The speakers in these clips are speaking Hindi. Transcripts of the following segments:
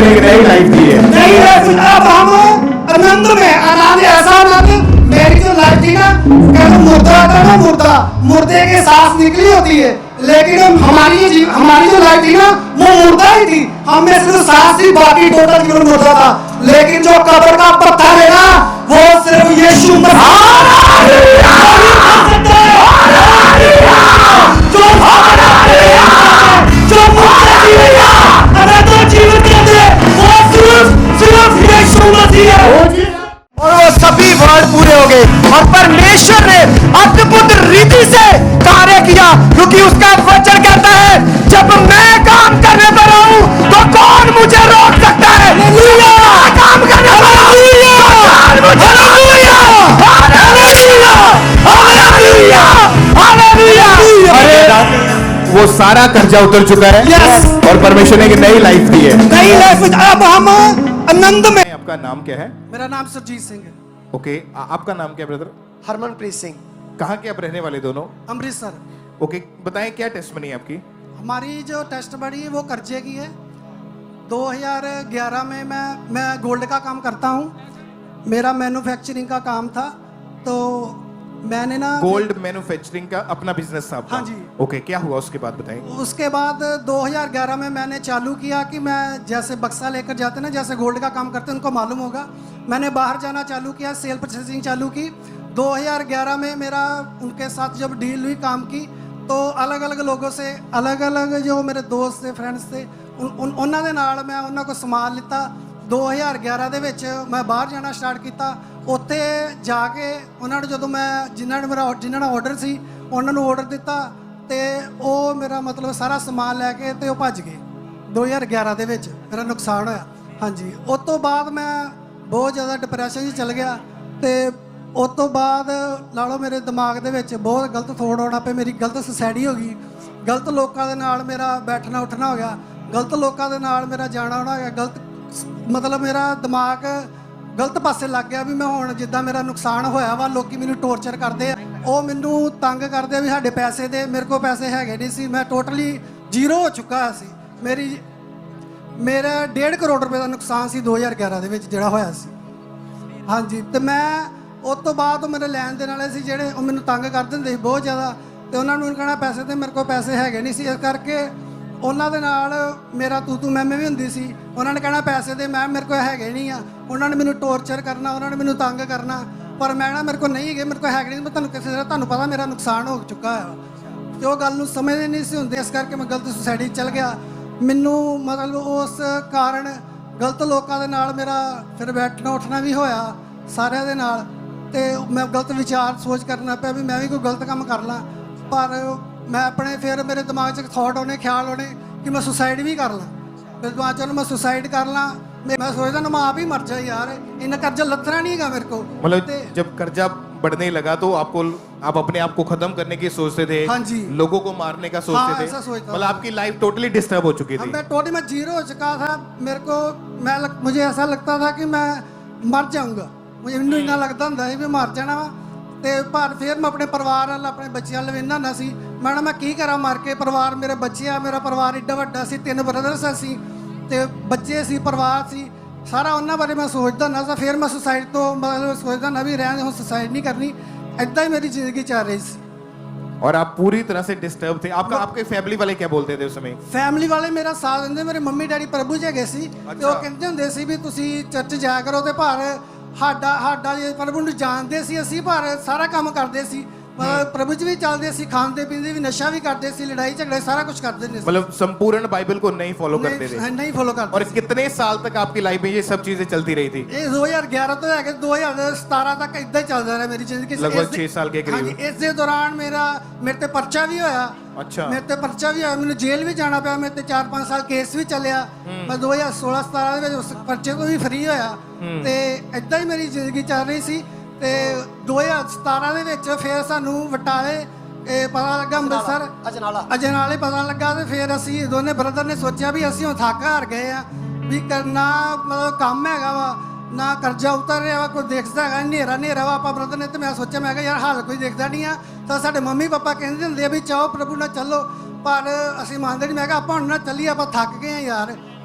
परमेश्वर ने एक नई लाइफ दी है। नई लाइफ अब हम आनंद में, आनंद ऐसा आनंद। मेरी जो लाइफ थी ना, कहते मुर्दा था ना, मुर्दे के सांस निकली होती है, लेकिन हमारी जो लाइफ थी ना वो मुर्दा ही थी। हमें सिर्फ सांस ही, बाकी टोटल जीवन मुर्दा था। लेकिन जो कब्र का पत्थर है ना, वो सिर्फ यीशु और वो सभी वर्ड पूरे हो गए और परमेश्वर ने अद्भुत रीति से कार्य किया, क्योंकि उसका वचन कहता है जब मैं काम करने पर आऊं तो कौन मुझे रोक सकता है। काम करने पर वो सारा कर्जा उतर चुका है। Yes. और परमेश्वर ने एक नई लाइफ दी है। नई लाइफ अब हम आनंद में। आपका नाम क्या है? मेरा नाम सरजीत सिंह है। ओके, आपका नाम क्या ब्रदर? हरमनप्रीत सिंह, कहाँ के आप रहने वाले दोनों? अमृतसर। ओके, बताएं क्या टेस्टमनी है आपकी? हमारी जो टेस्ट बड़ी है वो कर्जे की है। 2011 में मैं गोल्ड का काम करता हूँ। मेरा मैन्युफैक्चरिंग का काम था, तो मैंने ना गोल्ड मैन्युफैक्चरिंग का अपना बिजनेस था आपका? हाँ जी। ओके, क्या हुआ उसके बाद बताएं। उसके बाद 2011 में मैंने चालू किया कि मैं जैसे बक्सा लेकर जाते ना, जैसे गोल्ड का काम करते हैं उनको मालूम होगा, मैंने बाहर जाना चालू किया, सेल प्रोसेसिंग चालू की। 2011 में मेरा उनके साथ जब डील हुई काम की, तो अलग अलग लोगों से, अलग अलग जो मेरे दोस्त थे, फ्रेंड्स थे, ਉਹਨਾਂ ਦੇ ਨਾਲ मैं ਉਹਨਾਂ को ਸਮਾਨ ਲਿੱਤਾ। 2011 ਦੇ ਵਿੱਚ ਮੈਂ ਬਾਹਰ ਜਾਣਾ ਸਟਾਰਟ ਕੀਤਾ। ਉੱਥੇ ਜਾ ਕੇ ਉਹਨਾਂ ਨੂੰ ਜਦੋਂ ਮੈਂ ਜਿਨ੍ਹਾਂ ਨੇ ਆਰਡਰ ਸੀ ਉਹਨਾਂ ਨੂੰ ਆਰਡਰ ਦਿੱਤਾ, ਤੇ ਉਹ ਮੇਰਾ ਮਤਲਬ ਸਾਰਾ ਸਮਾਨ ਲੈ ਕੇ ਤੇ ਉਹ ਭੱਜ ਗਏ। 2011 ਦੇ ਵਿੱਚ ਮੇਰਾ ਨੁਕਸਾਨ ਹੋਇਆ। ਹਾਂਜੀ, ਉਸ ਤੋਂ ਬਾਅਦ ਮੈਂ ਬਹੁਤ ਜ਼ਿਆਦਾ ਡਿਪਰੈਸ਼ਨ 'ਚ ਚਲ ਗਿਆ, ਤੇ ਉਸ ਤੋਂ ਬਾਅਦ ਲਾ ਲਓ ਮੇਰੇ ਦਿਮਾਗ ਦੇ ਵਿੱਚ ਬਹੁਤ ਗਲਤ ਥੋੜ ਆਉਣਾ ਪਏ, ਮੇਰੀ ਗਲਤ ਸੁਸਾਇਡੀ ਹੋ ਗਈ, ਗਲਤ ਲੋਕਾਂ ਦੇ ਨਾਲ ਮੇਰਾ ਬੈਠਣਾ ਉੱਠਣਾ ਹੋ ਗਿਆ, ਗਲਤ ਲੋਕਾਂ ਦੇ ਨਾਲ ਮੇਰਾ ਜਾਣਾ ਆਉਣਾ ਹੋ ਗਿਆ, ਗਲਤ ਮਤਲਬ ਮੇਰਾ ਦਿਮਾਗ ਗਲਤ ਪਾਸੇ ਲੱਗ ਗਿਆ ਵੀ ਮੈਂ ਹੁਣ ਜਿੱਦਾਂ ਮੇਰਾ ਨੁਕਸਾਨ ਹੋਇਆ ਵਾ, ਲੋਕੀ ਮੈਨੂੰ ਟੌਰਚਰ ਕਰਦੇ ਆ, ਉਹ ਮੈਨੂੰ ਤੰਗ ਕਰਦੇ ਆ ਵੀ ਸਾਡੇ ਪੈਸੇ ਦੇ। ਮੇਰੇ ਕੋਲ ਪੈਸੇ ਹੈਗੇ ਨਹੀਂ ਸੀ, ਮੈਂ ਟੋਟਲੀ ਜ਼ੀਰੋ ਹੋ ਚੁੱਕਾ ਸੀ। ਮੇਰਾ 1.5 ਕਰੋੜ ਰੁਪਏ ਦਾ ਨੁਕਸਾਨ ਸੀ 2011 ਦੇ ਵਿੱਚ ਜਿਹੜਾ ਹੋਇਆ ਸੀ। ਹਾਂਜੀ, ਤੇ ਮੈਂ ਉਸ ਤੋਂ ਬਾਅਦ ਮੇਰੇ ਲੈਣ ਦੇਣ ਵਾਲੇ ਸੀ ਜਿਹੜੇ ਉਹ ਮੈਨੂੰ ਤੰਗ ਕਰ ਦਿੰਦੇ ਸੀ ਬਹੁਤ ਜ਼ਿਆਦਾ, ਤੇ ਉਹਨਾਂ ਨੂੰ ਕਹਿਣਾ ਪੈਸੇ ਤੇ ਮੇਰੇ ਕੋਲ ਪੈਸੇ ਹੈਗੇ ਨਹੀਂ ਸੀ, ਇਸ ਕਰਕੇ ਉਹਨਾਂ ਦੇ ਨਾਲ ਮੇਰਾ ਤੂੰ ਮੈਂ ਵੀ ਹੁੰਦੀ ਸੀ। ਉਹਨਾਂ ਨੇ ਕਹਿਣਾ ਪੈਸੇ ਦੇ, ਮੈਂ ਮੇਰੇ ਕੋਲ ਹੈਗੇ ਨਹੀਂ ਆ, ਉਹਨਾਂ ਨੇ ਮੈਨੂੰ ਟੌਰਚਰ ਕਰਨਾ, ਉਹਨਾਂ ਨੇ ਮੈਨੂੰ ਤੰਗ ਕਰਨਾ, ਪਰ ਮੈਂ ਨਾ ਮੇਰੇ ਕੋਲ ਨਹੀਂ ਹੈਗੇ, ਮੇਰੇ ਕੋਲ ਹੈਗੇ ਨਹੀਂ, ਮੈਂ ਤੁਹਾਨੂੰ ਪਤਾ ਮੇਰਾ ਨੁਕਸਾਨ ਹੋ ਚੁੱਕਾ ਹੈ, ਤੇ ਉਹ ਗੱਲ ਨੂੰ ਸਮਝਦੇ ਨਹੀਂ ਸੀ ਹੁੰਦੇ, ਇਸ ਕਰਕੇ ਮੈਂ ਗਲਤ ਸੁਸਾਇਟੀ 'ਚ ਚਲ ਗਿਆ। ਮੈਨੂੰ ਮਤਲਬ ਉਸ ਕਾਰਨ ਗਲਤ ਲੋਕਾਂ ਦੇ ਨਾਲ ਮੇਰਾ ਫਿਰ ਬੈਠਣਾ ਉੱਠਣਾ ਵੀ ਹੋਇਆ ਸਾਰਿਆਂ ਦੇ ਨਾਲ, ਤੇ ਮੈਂ ਗਲਤ ਵਿਚਾਰ ਸੋਚ ਕਰਨਾ ਪਿਆ ਵੀ ਮੈਂ ਵੀ ਕੋਈ ਗਲਤ ਕੰਮ ਕਰ ਲਾਂ। ਪਰ ਮੈਂ ਆਪਣੇ ਫਿਰ ਮੇਰੇ ਦਿਮਾਗ 'ਚ ਥਾਟ ਆਉਣੇ, ਖਿਆਲ ਆਉਣੇ ਕਿ ਮੈਂ ਸੁਸਾਈਡ ਵੀ ਕਰ ਲਾਂ। ਮੇਰੇ ਦਿਮਾਗ 'ਚ ਮੈਂ ਸੁਸਾਈਡ ਕਰ ਲਾਂ, मैं सोचता ना मैं आप ही मर जाए यार, इन्हें कर्जा लथना नहीं है मेरे को। मतलब जब कर्जा बढ़ने लगा तो आप अपने आप को खत्म करने की सोचते थे? हाँ जी। लोगों को मारने का सोचते थे? ऐसा सोचता मतलब आपकी लाइफ टोटली डिस्टर्ब हो चुकी थी? मैं टोटली जीरो हो चुका था। मेरे को मुझे ऐसा लगता था कि मैं मर जाऊंगा, मुझे इन्ना लगता होंदा ਸੀ ਵੀ मर जाना वा। ਤੇ ਪਰ ਫਿਰ ਮੈਂ ਆਪਣੇ ਪਰਿਵਾਰ ਨਾਲ, ਆਪਣੇ ਬੱਚਿਆਂ ਨਾਲ ਵੇਖਦਾ ਹੁੰਦਾ ਸੀ, ਮੈਂ ਕੀ ਕਰਾਂ ਮਰ ਕੇ। ਪਰਿਵਾਰ ਮੇਰੇ ਬੱਚੇ ਆ, ਮੇਰਾ ਪਰਿਵਾਰ ਏਡਾ ਵੱਡਾ ਸੀ, 3 ਬ੍ਰਦਰਸ ਅਸੀਂ, ਤੇ ਬੱਚੇ ਸੀ, ਪਰਿਵਾਰ ਸੀ, ਸਾਰਾ ਉਹਨਾਂ ਬਾਰੇ ਮੈਂ ਸੋਚਦਾ ਹੁੰਦਾ ਸੀ। ਫਿਰ ਮੈਂ ਸੁਸਾਇਡ ਤੋਂ ਮਤਲਬ ਸੋਚਦਾ ਨਾ ਵੀ ਰਹਿਣ, ਹੁਣ ਸੁਸਾਇਡ ਨਹੀਂ ਕਰਨੀ। ਇੱਦਾਂ ਹੀ ਮੇਰੀ ਜ਼ਿੰਦਗੀ ਚੱਲ ਰਹੀ ਸੀ। और आप पूरी तरह से डिस्टर्ब थे। आपके फैमिली वाले क्या बोलते थे उस समय? फैमिली वाले मेरा साथ दिंदे, मेरे मम्मी डैडी प्रभु च हैगे सी, ते ਉਹ ਕਹਿੰਦੇ ਹੁੰਦੇ ਸੀ ਵੀ ਤੁਸੀਂ ਚਰਚ ਜਾਇਆ ਕਰੋ, ਤੇ ਪਰ ਸਾਡਾ ਜੇ ਪ੍ਰਭੂ ਨੂੰ ਜਾਣਦੇ ਸੀ ਅਸੀਂ, ਪਰ ਸਾਰਾ ਕੰਮ ਕਰਦੇ ਸੀ, प्रभु जी भी चलते सी, खाते पीते भी, नशा भी करते सी, लड़ाई झगड़े सारा कुछ करते थे। मतलब संपूर्ण बाइबल को नहीं फॉलो करते थे? नहीं फॉलो करते। और कितने साल तक आपकी लाइफ में ये सब चीजें चलती रही थी? ये 2011 तो है 2017 तक इदा ही चलता रहा मेरी जिंदगी। लगभग 6 साल के करीब। इस दौरान मेरे ते पर्चा भी होया। अच्छा। मेरे ते पर्चा भी होया, मैंने जेल भी जाना पाया, मेरे ते 4-5 साल केस भी चलिया। मैं 2016-17 ਦੇ ਵਿੱਚ पर्चे ਤੋਂ ਵੀ ਫ੍ਰੀ ਹੋਇਆ, ਤੇ ਇਦਾਂ ਹੀ ਮੇਰੀ ਜ਼ਿੰਦਗੀ ਚੱਲ ਰਹੀ ਸੀ। ਤੇ 2017 ਦੇ ਵਿੱਚ ਫਿਰ ਸਾਨੂੰ ਵਟਾਲੇ ਪਤਾ ਲੱਗਾ, ਅੰਮ੍ਰਿਤਸਰ ਅਜਨਾਲੇ ਪਤਾ ਲੱਗਾ, ਤੇ ਫਿਰ ਅਸੀਂ ਦੋਨੇ ਬ੍ਰਦਰ ਨੇ ਸੋਚਿਆ ਵੀ ਅਸੀਂ ਹੁਣ ਥੱਕ ਹਾਰ ਗਏ ਆ, ਵੀ ਕਰਨਾ ਮਤਲਬ ਕੰਮ ਹੈਗਾ ਵਾ ਨਾ, ਕਰਜ਼ਾ ਉਤਰ ਰਿਹਾ ਵਾ, ਕੋਈ ਦੇਖਦਾ ਹੈਗਾ ਹਨੇਰਾ ਵਾ ਆਪਾਂ ਬ੍ਰਦਰ ਨੇ। ਤੇ ਮੈਂ ਸੋਚਿਆ, ਮੈਂ ਕਿਹਾ ਯਾਰ ਹਾਲ ਕੋਈ ਦੇਖਦਾ ਨਹੀਂ ਆ। ਤਾਂ ਸਾਡੇ ਮੰਮੀ ਪਾਪਾ ਕਹਿੰਦੇ ਹੁੰਦੇ ਆ ਵੀ ਚਾਹੋ ਪ੍ਰਭੂ ਨਾਲ ਚੱਲੋ, ਪਰ ਅਸੀਂ ਮੰਨਦੇ ਨਹੀਂ। ਮੈਂ ਕਿਹਾ ਆਪਾਂ ਹੁਣ ਨਾ ਚੱਲੀਏ, ਆਪਾਂ ਥੱਕ ਗਏ ਆ ਯਾਰ,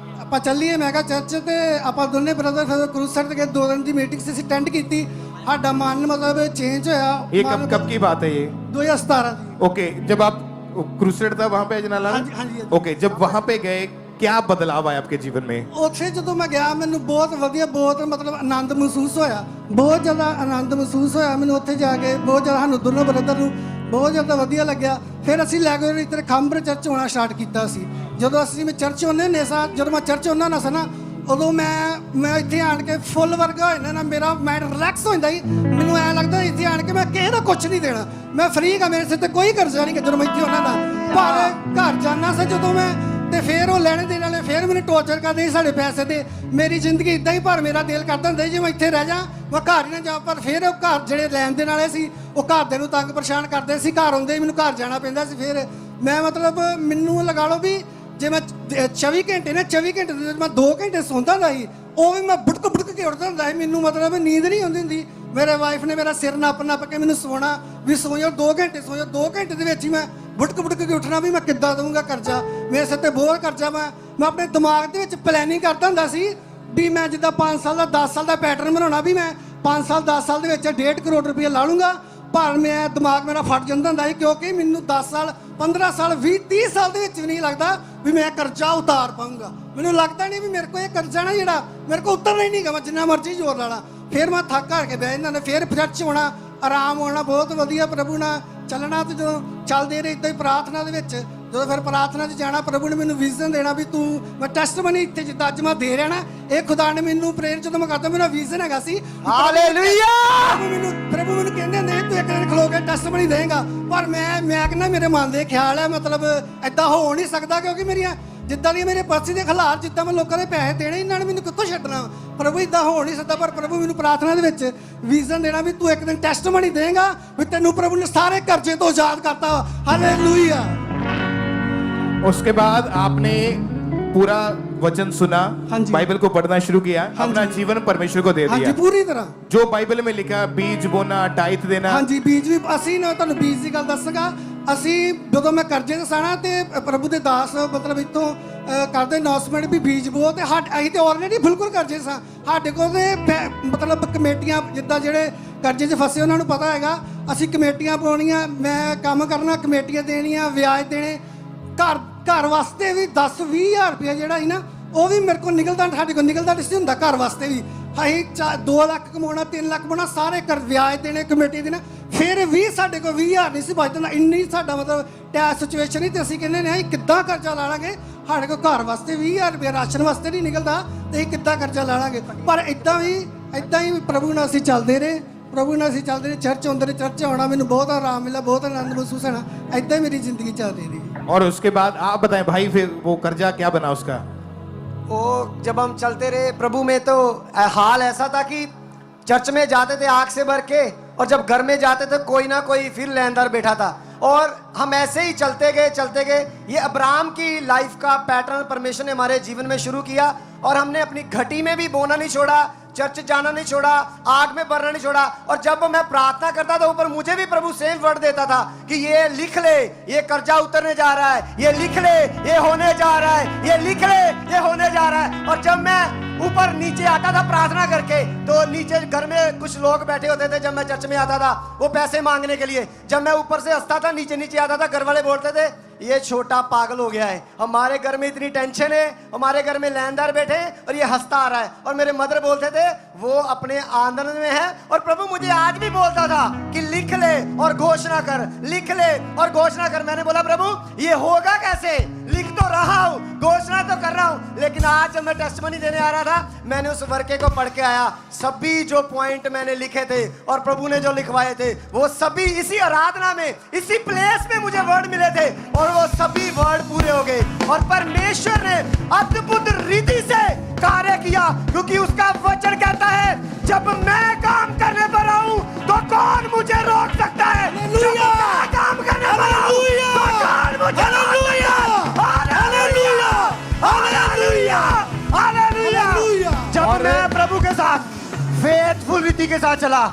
ਆਪਾਂ ਚੱਲੀਏ ਮੈਂ ਕਿਹਾ ਚਰਚ ਤੇ ਆਪਾਂ ਦੋਨੇ ਬ੍ਰਦਰ ਫਿਰ ਕਰੂਸਰ ਤੇ ਗਏ 2 ਦਿਨ ਦੀ ਮੀਟਿੰਗ ਸੀ ਅਸੀਂ ਅਟੈਂਡ ਕੀਤੀ ਸਾਡਾ ਮਨ ਮਤਲਬ ਚੇਂਜ ਹੋਇਆ ये कब की बात है ये 2017 ਦੀ ओके जब आप क्रूसेड था वहां पे अजनाला हाँ जी, हाँ जी। ओके जब वहां पे गए क्या बदलाव आया आपके जीवन में ਉੱਥੇ ਜਦੋਂ ਮੈਂ ਗਿਆ ਮੈਨੂੰ ਬਹੁਤ ਵਧੀਆ ਬਹੁਤ ਮਤਲਬ ਆਨੰਦ ਮਹਿਸੂਸ ਹੋਇਆ ਬਹੁਤ ਜ਼ਿਆਦਾ ਆਨੰਦ ਮਹਿਸੂਸ ਹੋਇਆ ਮੈਨੂੰ ਉੱਥੇ ਜਾ ਕੇ ਬਹੁਤ ਜ਼ਿਆਦਾ ਸਾਨੂੰ ਦੋਨੋਂ ਬ੍ਰਦਰ ਨੂੰ ਬਹੁਤ ਜ਼ਿਆਦਾ ਵਧੀਆ ਲੱਗਿਆ ਫਿਰ ਅਸੀਂ ਲੈਗੋਰ ਇੱਧਰ ਖੰਬਰ ਚਰਚ ਹੋਣਾ ਸਟਾਰਟ ਕੀਤਾ ਸੀ ਜਦੋਂ ਅਸੀਂ ਮੈਂ ਚਰਚ ਹੁੰਦੇ ਹੁੰਦੇ ਸਾਂ ਜਦੋਂ ਮੈਂ ਚਰਚ ਹੁੰਦਾ ਨਾ ਸੀ ਨਾ ਉਦੋਂ ਮੈਂ ਇੱਥੇ ਆਣ ਕੇ ਫੁੱਲ ਵਰਗਾ ਹੋ ਜਾਂਦਾ ਨਾ ਮੇਰਾ ਮਾਈਂਡ ਰਿਲੈਕਸ ਹੋ ਜਾਂਦਾ ਸੀ ਮੈਨੂੰ ਐਂ ਲੱਗਦਾ ਇੱਥੇ ਆਣ ਕੇ ਮੈਂ ਕਿਸੇ ਦਾ ਕੁਝ ਨਹੀਂ ਦੇਣਾ ਮੈਂ ਫ੍ਰੀ ਹਾਂ ਮੇਰੇ ਸਿਰ ਤੇ ਕੋਈ ਕਰਜ਼ਾ ਨਹੀਂ ਕਿ ਜਦੋਂ ਮੈਂ ਇੱਥੇ ਹੁੰਦਾ ਨਾ ਪਰ ਘਰ ਜਾਣਾ ਸੀ ਜਦੋਂ ਮੈਂ ਤੇ ਫਿਰ ਉਹ ਲੈਣੇ ਦੇਣ ਵਾਲੇ ਫਿਰ ਮੈਨੂੰ ਟੌਰਚਰ ਕਰਦੇ ਸੀ ਸਾਡੇ ਪੈਸੇ ਦੇ ਮੇਰੀ ਜ਼ਿੰਦਗੀ ਇਦਾਂ ਹੀ ਪਰ ਮੇਰਾ ਦਿਲ ਕਰਦਾ ਹੁੰਦਾ ਸੀ ਜੇ ਮੈਂ ਇੱਥੇ ਰਹਿ ਜਾ ਮੈਂ ਘਰ ਹੀ ਨਾ ਜਾ ਪਰ ਫਿਰ ਉਹ ਘਰ ਜਿਹੜੇ ਲੈਣ ਦੇਣ ਵਾਲੇ ਸੀ ਉਹ ਘਰਦਿਆਂ ਨੂੰ ਤੰਗ ਪਰੇਸ਼ਾਨ ਕਰਦੇ ਸੀ ਘਰ ਆਉਂਦੇ ਹੀ ਮੈਨੂੰ ਘਰ ਜਾਣਾ ਪੈਂਦਾ ਸੀ ਫਿਰ ਮੈਂ ਮਤਲਬ ਮੈਨੂੰ ਲਗਾ ਲਓ ਵੀ ਜੇ ਮੈਂ 24 ਘੰਟੇ ਨੇ 24 ਘੰਟੇ ਦੇ ਵਿੱਚ ਮੈਂ 2 ਘੰਟੇ ਸੌਂਦਾ ਹੁੰਦਾ ਸੀ ਉਹ ਵੀ ਮੈਂ ਬੁੜਕ ਕੇ ਉੱਠਦਾ ਹੁੰਦਾ ਸੀ ਮੈਨੂੰ ਮਤਲਬ ਨੀਂਦ ਨਹੀਂ ਆਉਂਦੀ ਹੁੰਦੀ ਮੇਰੇ ਵਾਈਫ ਨੇ ਮੇਰਾ ਸਿਰ ਨੱਪ ਕੇ ਮੈਨੂੰ ਸੌਣਾ ਵੀ ਸੌਂ ਜਾ 2 ਘੰਟੇ ਸੌਂ ਜਾ 2 ਘੰਟੇ ਦੇ ਵਿੱਚ ਹੀ ਮੈਂ ਬੁੜਕ ਕੇ ਉੱਠਣਾ ਵੀ ਮੈਂ ਕਿੱਦਾਂ ਦਊਂਗਾ ਕਰਜ਼ਾ ਮੇਰੇ ਸਿਰ ਤੇ ਬਹੁਤ ਕਰਜ਼ਾ ਮੈਂ ਆਪਣੇ ਦਿਮਾਗ ਦੇ ਵਿੱਚ ਪਲੈਨਿੰਗ ਕਰਦਾ ਹੁੰਦਾ ਸੀ ਵੀ ਮੈਂ ਜਿੱਦਾਂ 5 ਸਾਲ ਦਾ 10 ਸਾਲ ਦਾ ਪੈਟਰਨ ਬਣਾਉਣਾ ਵੀ ਮੈਂ 5 ਸਾਲ 10 ਸਾਲ ਦੇ ਵਿੱਚ 1.5 ਕਰੋੜ ਰੁਪਏ ਲਾ ਲੂੰਗਾ ਪਰ ਮੈਂ ਦਿਮਾਗ ਮੇਰਾ ਫਟ ਜਾਂਦਾ ਹੁੰਦਾ ਸੀ ਕਿਉਂਕਿ ਮੈਨੂੰ 10 ਸਾਲ 15 ਸਾਲ 20 30 ਸਾਲ ਦੇ ਵਿੱਚ ਵੀ ਨਹੀਂ ਲੱਗਦਾ ਵੀ ਮੈਂ ਕਰਜ਼ਾ ਉਤਾਰ ਪਾਊਂਗਾ ਮੈਨੂੰ ਲੱਗਦਾ ਨਹੀਂ ਵੀ ਮੇਰੇ ਕੋਲ ਇਹ ਕਰਜ਼ਾ ਨਾ ਜਿਹੜਾ ਮੇਰੇ ਕੋਲ ਉਤਰਨਾ ਹੀ ਨਹੀਂਗਾ ਮੈਂ ਜਿੰਨਾ ਮਰਜ਼ੀ ਜ਼ੋਰ ਲਾ ਲਾਂ ਫਿਰ ਮੈਂ ਥੱਕ ਹਾਰ ਕੇ ਬਹਿ ਜਾਂਦਾ ਨੇ ਫਿਰ ਚਰਚ ਹੋਣਾ ਆਰਾਮ ਹੋਣਾ ਬਹੁਤ ਵਧੀਆ ਪ੍ਰਭੂ ਨਾਲ ਚੱਲਣਾ ਤੇ ਜਦੋਂ ਚੱਲਦੇ ਰਹੇ ਇਦਾਂ ਹੀ ਪ੍ਰਾਰਥਨਾ ਦੇ ਵਿੱਚ ਜਦੋਂ ਫਿਰ ਪ੍ਰਾਰਥਨਾ 'ਚ ਜਾਣਾ ਪ੍ਰਭੂ ਨੇ ਮੈਨੂੰ ਵਿਜ਼ਨ ਦੇਣਾ ਵੀ ਤੂੰ ਮੈਂ ਟੈਸਟਮਨੀ ਇੱਥੇ ਜਿੱਦਾਂ ਅੱਜ ਮੈਂ ਦੇ ਰਿਹਾ ਨਾ ਇਹ ਖੁਦਾ ਨੇ ਮੈਨੂੰ ਪ੍ਰੇਰ ਜਦੋਂ ਮੈਂ ਕਰਦਾ ਮੇਰਾ ਵਿਜ਼ਨ ਹੈਗਾ ਸੀ ਹਾਲੇਲੂਇਆ ਪ੍ਰਭੂ ਮੈਨੂੰ ਕਹਿੰਦੇ ਨੇ ਤੂੰ ਇੱਕ ਦਿਨ ਖਲੋ ਕੇ ਟੈਸਟਮਨੀ ਦੇਂਗਾ ਪਰ ਮੈਂ ਕਹਿੰਦਾ ਮੇਰੇ ਮਨ ਦੇ ਖਿਆਲ ਹੈ ਮਤਲਬ ਐਦਾਂ ਹੋ ਨਹੀਂ ਸਕਦਾ ਕਿਉਂਕਿ ਮੇਰੀਆਂ ਜਿੱਦਾਂ ਦੀ ਮੇਰੇ ਪਰਸੀ ਦੇ ਖਿਲਾਫ ਜਿੱਦਾਂ ਮੈਂ ਲੋਕਾਂ ਦੇ ਪੈਸੇ ਦੇਣੇ ਇਹਨਾਂ ਨੇ ਮੈਨੂੰ ਕਿੱਥੋਂ ਛੱਡਣਾ ਪ੍ਰਭੂ ਇਦਾਂ ਹੋ ਨਹੀਂ ਸਕਦਾ ਪਰ ਪ੍ਰਭੂ ਮੈਨੂੰ ਪ੍ਰਾਰਥਨਾ ਦੇ ਵਿੱਚ ਵਿਜ਼ਨ ਦੇਣਾ ਵੀ ਤੂੰ ਇੱਕ ਦਿਨ ਟੈਸਟਮਨੀ ਦੇਂਗਾ ਵੀ ਤੈਨੂੰ ਪ੍ਰਭੂ ਨੇ ਸਾਰੇ ਕਰਜ਼ੇ ਤੋਂ ਆਜ਼ਾਦ ਕਰਤਾ ਹਾਲੇਲੂਇਆ उसके बाद आपने पूरा वचन सुना हाँ जी। बाइबल को पढ़ना शुरू किया हाँ अपना जी। जीवन परमेश्वर को दे ਹਾਂਜੀ दिया ਪੂਰੀ ਤਰ੍ਹਾਂ जो बाइबल में लिखा बीज बोना टाइथ देना ਹਾਂਜੀ ਬੀਜ ਵੀ ਅਸੀਂ ਨਾ ਤੁਹਾਨੂੰ ਬੀਜ ਦੀ ਗੱਲ ਦੱਸਾਂਗਾ ਅਸੀਂ ਜਦੋਂ ਮੈਂ ਕਰਜ਼ੇ ਤੇ ਸਾਣਾ ਤੇ ਪ੍ਰਭੂ ਦੇ ਦਾਸ ਮਤਲਬ ਇੱਥੋਂ ਕਰਦੇ ਅਨਾਉਂਸਮੈਂਟ ਵੀ ਬੀਜ ਬੋ ਤੇ ਅਸੀਂ ਤੇ ਆਲਰੇਡੀ ਬਿਲਕੁਲ ਕਰਜ਼ੇ ਸਾਂ ਸਾਡੇ ਕੋਲ ਤੇ ਮਤਲਬ ਕਮੇਟੀਆਂ ਜਿੱਦਾਂ ਜਿਹੜੇ ਕਰਜ਼ੇ 'ਚ ਫਸੇ ਉਹਨਾਂ ਨੂੰ ਪਤਾ ਹੈਗਾ ਅਸੀਂ ਕਮੇਟੀਆਂ ਪਾਉਣੀਆਂ ਮੈਂ ਕੰਮ ਕਰਨਾ ਕਮੇਟੀਆਂ ਦੇਣੀਆਂ ਵਿਆਜ ਦੇਣੇ ਘਰ ਵਾਸਤੇ ਵੀ 10-20 ਹਜ਼ਾਰ ਰੁਪਇਆ ਜਿਹੜਾ ਸੀ ਨਾ ਉਹ ਵੀ ਮੇਰੇ ਕੋਲ ਨਿਕਲਦਾ ਸਾਡੇ ਕੋਲ ਨਿਕਲਦਾ ਨਹੀਂ ਹੁੰਦਾ ਘਰ ਵਾਸਤੇ ਵੀ ਅਸੀਂ 2 ਲੱਖ ਕਮਾਉਣਾ 3 ਲੱਖ ਕਮਾਉਣਾ ਸਾਰੇ ਕਰ ਵਿਆਜ ਦੇਣੇ ਕਮੇਟੀ ਦੇਣਾ ਫਿਰ ਵੀ ਸਾਡੇ ਕੋਲ 20 ਹਜ਼ਾਰ ਨਹੀਂ ਸੀ ਬਚਦਾ ਇੰਨੀ ਸਾਡਾ ਮਤਲਬ ਟੈਸ ਸਿਚੁਏਸ਼ਨ ਹੀ ਤੇ ਅਸੀਂ ਕਹਿੰਦੇ ਨੇ ਅਸੀਂ ਕਿੱਦਾਂ ਕਰਜ਼ਾ ਲਾ ਲਾਂਗੇ ਸਾਡੇ ਕੋਲ ਘਰ ਵਾਸਤੇ 20 ਹਜ਼ਾਰ ਰੁਪਇਆ ਰਾਸ਼ਨ ਵਾਸਤੇ ਨਹੀਂ ਨਿਕਲਦਾ ਤੇ ਅਸੀਂ ਕਿੱਦਾਂ ਕਰਜ਼ਾ ਲਾ ਲਾਂਗੇ ਪਰ ਇਦਾਂ ਹੀ ਪ੍ਰਭੂ ਨਾਲ ਅਸੀਂ ਚੱਲਦੇ ਰਹੇ ਪ੍ਰਭੂ ਨਾਲ ਅਸੀਂ ਚੱਲਦੇ ਰਹੇ ਚਰਚ ਹੁੰਦੇ ਰਹੇ ਚਰਚ ਆਉਣਾ ਮੈਨੂੰ ਬਹੁਤ ਆਰਾਮ ਮਿਲਿਆ ਬਹੁਤ ਆਨੰਦ ਮਹਿਸੂਸ ਹੋਣਾ ਇਦਾਂ ਹੀ ਮੇਰੀ ਜ਼ਿੰਦਗੀ ਚੱਲ ਰਹੀ थी और उसके बाद आप बताएं भाई फिर वो कर्जा क्या बना उसका वो जब हम चलते रहे प्रभु में तो हाल ऐसा था कि चर्च में जाते थे आग से भर के और जब घर में जाते थे कोई ना कोई फिर लेनदार बैठा था और हम ऐसे ही चलते गए ये अब्राहम की लाइफ का पैटर्न परमेश्वर ने हमारे जीवन में शुरू किया और हमने अपनी घटी में भी बोना नहीं छोड़ा चर्च जाना नहीं छोड़ा आग में भरना नहीं छोड़ा और जब मैं प्रार्थना करता था ऊपर मुझे भी प्रभु सेम वर्ड देता था कि ये लिख ले ये कर्जा उतरने जा रहा है ये लिख ले ये होने जा रहा है ये लिख ले ये होने जा रहा है और जब मैं ऊपर नीचे आता था प्रार्थना करके तो नीचे घर में कुछ लोग बैठे होते थे जब मैं चर्च में आता था वो पैसे मांगने के लिए जब मैं ऊपर से हंसता था नीचे आता था घर वाले बोलते थे ये छोटा पागल हो गया है हमारे घर में इतनी टेंशन है हमारे घर में लेनदार बैठे हैं और ये हंसता आ रहा है और मेरे मदर बोलते थे वो अपने आंदोलन में है और प्रभु मुझे आज भी बोलता था कि लिख ले और घोषणा कर लिख ले और घोषणा कर मैंने बोला प्रभु ये होगा कैसे लिख तो रहा हूँ घोषणा तो कर रहा हूँ लेकिन आज जब मैं टेस्टमनी देने आ रहा था मैंने उस वर्के को पढ़ के आया सभी जो पॉइंट मैंने लिखे थे और प्रभु ने जो लिखवाए थे वो सभी इसी आराधना में इसी प्लेस में मुझे वर्ड मिले थे और वो सभी वर्ड पूरे हो गए और परमेश्वर ने अद्भुत रीति से कार्य किया क्योंकि उसका वचन कहता है जब मैं काम करने पर आऊं तो कौन मुझे रोक सकता है जब मैं काम करने पर आऊं तो कौन मुझे रोक सकता है हालेलुया हालेलुया हालेलुया जब मैं प्रभु के साथ फेथफुल रीति के साथ चला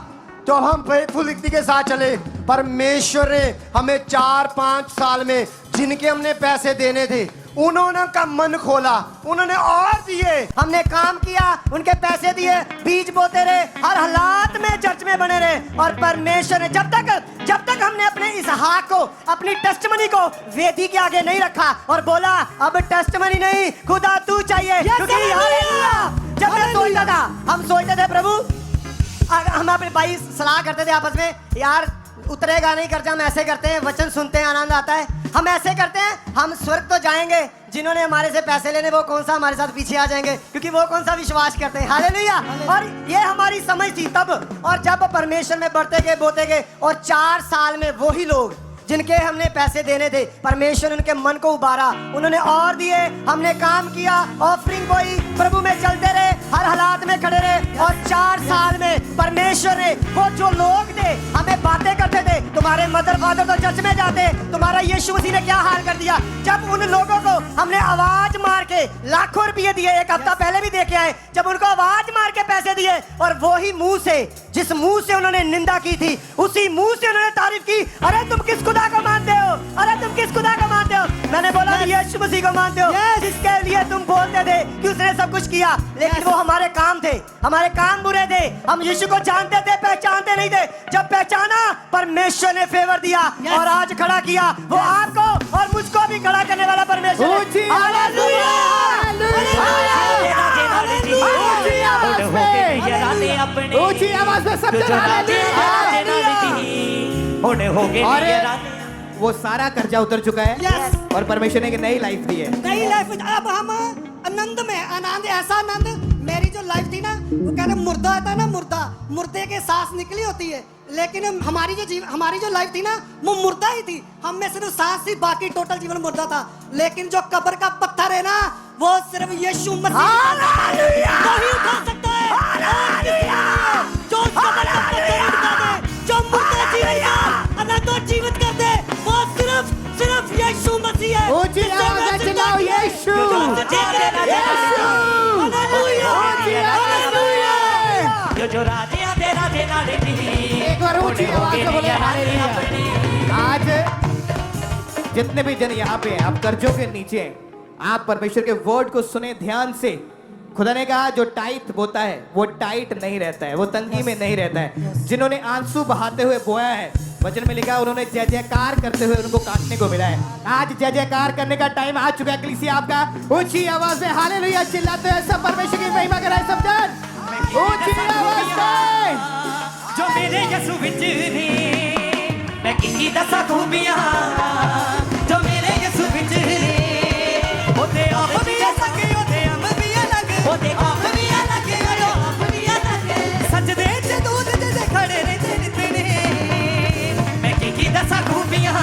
तो हम फेथफुल रीति के साथ चले परमेश्वर ने हमें 4-5 साल में जिनके हमने पैसे देने थे उन्होंने उनका मन खोला, उन्होंने और दिए। हमने काम किया, उनके पैसे दिए, बीज बोते रहे, हर हालात में चर्च में बने रहे। और परमेश्वर ने जब तक हमने अपने इसहाक को, अपनी टेस्टमनी को वेदी के आगे नहीं रखा और बोला अब टेस्टमनी नहीं, खुदा तू चाहिए। क्योंकि हालेलुया, जब मैं सोचता था, हम सोचते थे प्रभु, हम अपने भाई सलाह करते थे आपस में, यार उतरेगा नहीं कर्जा, हम ऐसे करते हैं, वचन सुनते हैं, आनंद आता है, हम ऐसे करते हैं, हम स्वर्ग तो जाएंगे, जिन्होंने हमारे से पैसे लेने वो कौन सा हमारे साथ पीछे आ जाएंगे, क्योंकि वो कौन सा विश्वास करते हैं। हालेलुया। और ये हमारी समझ थी तब। और जब परमेश्वर में बढ़ते गए, बोते गए, और 4 साल में वही लोग जिनके हमने पैसे देने थे, परमेश्वर ने उनके मन को उबारा, उन्होंने और दिए, हमने काम किया, ऑफरिंग बोई, प्रभु में चलते रहे, हर हालात में खड़े रहे। और 4 साल में परमेश्वर ने वो जो लोग थे, हमें बातें करते थे, तुम्हारे मदर फादर तो चर्च में जाते, तुम्हारा यीशु मसीह ने क्या हाल कर दिया। जब उन लोगों को हमने आवाज मार के लाखों रुपये दिए, एक हफ्ता पहले भी देखे आए, जब उनको आवाज मार के पैसे दिए, और वही मुंह से, जिस मुंह से उन्होंने निंदा की थी, उसी मुंह से उन्होंने तारीफ की, अरे तुम किस खुदा को मानते हो, अरे तुम किस खुदा को मानते हो। मैंने बोला यीशु मसीह को मानते हो, जिसके लिए तुम बोलते थे कि उसने सब कुछ किया, लेकिन वो हमारे काम थे, हमारे काम बुरे थे, हम यीशु को जानते थे, पहचानते नहीं थे। जब पहचाना, परमेश्वर ने फेवर दिया और आज खड़ा किया। वो आपको और मुझको भी खड़ा करने वाला परमेश्वर है। हालेलुया, ऊंची आवाज में सब और वो सारा कर्जा उतर चुका है। Yes. और परमेश्वर ने एक नई लाइफ दी है। नई लाइफ, अब हम आनंद में, आनंद, ऐसा आनंद। मेरी जो लाइफ थी ना, वो कहते मुर्दा होता है ना, मुर्दे के सांस निकली होती है, लेकिन हमारी जो लाइफ थी ना, वो मुर्दा ही थी। हम में सिर्फ सांस थी, बाकी टोटल जीवन मुर्दा था। लेकिन जो कब्र का पत्थर है ना, वो सिर्फ यीशु मसीह वही उठा सकता है। जो उस कब्र का पत्थर उठा दे, जो मुर्दा जीवित कर दे, वो सिर्फ यीशु मसीह है। ऊंची आवाज में चिल्लाओ यीशु, जो राधे एक बार ऊंची आवाज में बोलो हालेलुया। आज जितने भी जन यहाँ पे हैं, आप कर्जों के नीचे हैं, आप परमेश्वर के वर्ड को सुने ध्यान से। खुदा ने कहा जो टाइट बोता है वो टाइट नहीं रहता है, वो तंगी में नहीं रहता है। जिन्होंने आंसू बहाते हुए बोया है, वचन में लिखा है, उन्होंने जय जयकार करते हुए उनको काटने को मिला है। आज जय जयकार करने का टाइम आ चुका है। कलीसिया आपका ऊंची आवाज में हालेलुया चिल्लाते हैं, सब परमेश्वर की महिमा कराए, सब जन ऊंची आवाज में। जो मेरे यसु विच ने मैं की दसा खूबियां, जो मेरे यसु विच ने ओते आप भी सके, ओते हम भी अलग, ओते आप भी अलग, ओते आप भी अलग। सजदे च दूध दे खड़े रहते ने, मैं की दसा खूबियां।